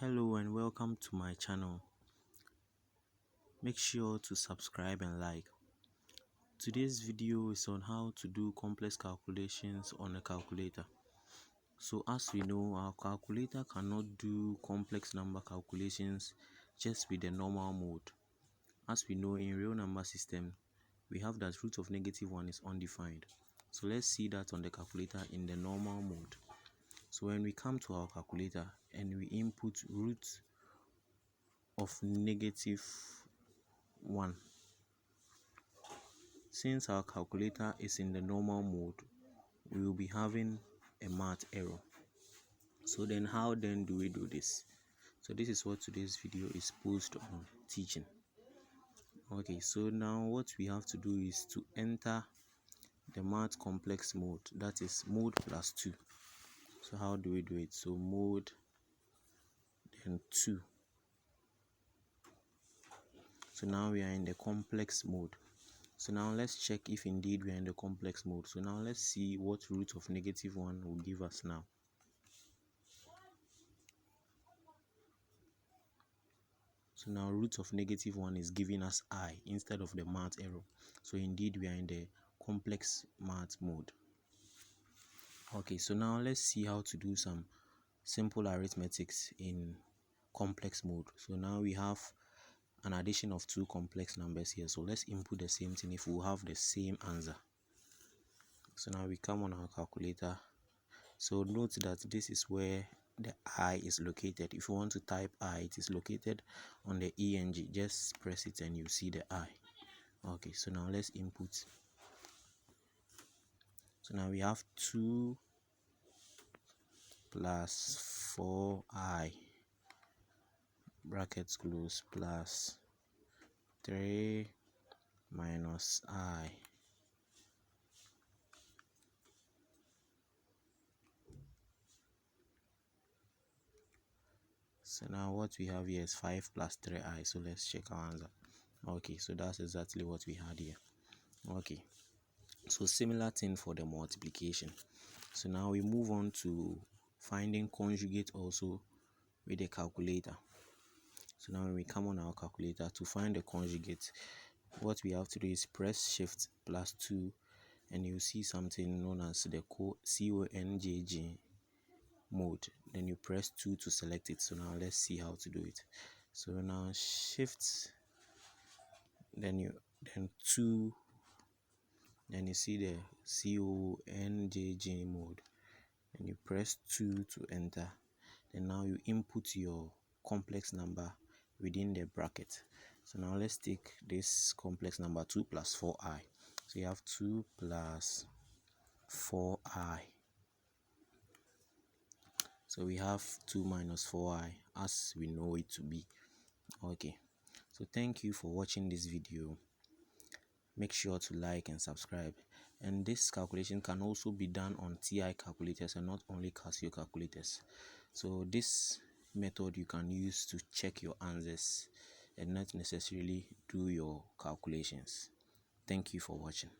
Hello and welcome to my channel. Make sure to subscribe and like. Today's video is on how to do complex calculations on a calculator. So as we know, our calculator cannot do complex number calculations just with the normal mode. As we know, in real number system, we have that root of -1 is undefined. So let's see that on the calculator in the normal mode. So when we come to our calculator and we input root of -1, since our calculator is in the normal mode, we will be having a math error. So then how then do we do this? So this is what today's video is posed on teaching. Okay, so now what we have to do is to enter the math complex mode, that is mode +2. So how do we do it? So mode then 2. So now we are in the complex mode. So now let's check if indeed we are in the complex mode. So now let's see what root of -1 will give us now. So now root of -1 is giving us I instead of the math error. So indeed we are in the complex math mode. Okay, so now let's see how to do some simple arithmetics in complex mode. So now we have an addition of two complex numbers here. So let's input the same thing if we have the same answer. So now we come on our calculator. So note that this is where the I is located. If you want to type I, it is located on the ENG. Just press it and you see the I. Okay, so now let's input. So now we have 2 plus 4I brackets close plus 3 minus I. So now what we have here is 5 plus 3I. So let's check our answer. Okay, so that's exactly what we had here. Okay, so similar thing for the multiplication. So now we move on to finding conjugate also with the calculator. So now when we come on our calculator to find the conjugate, what we have to do is press shift +2 and you see something known as the CONJG mode. Then you press 2 to select it. So now let's see how to do it. So now shift, then 2, then you see the CONJG mode, and you press 2 to enter. Then now you input your complex number within the bracket. So now let's take this complex number 2 plus 4I. So you have 2 plus 4I. So we have 2 minus 4I as we know it to be. Okay, so thank you for watching this video. Make sure to like and subscribe. And this calculation can also be done on TI calculators and not only Casio calculators. So this method you can use to check your answers and not necessarily do your calculations. Thank you for watching.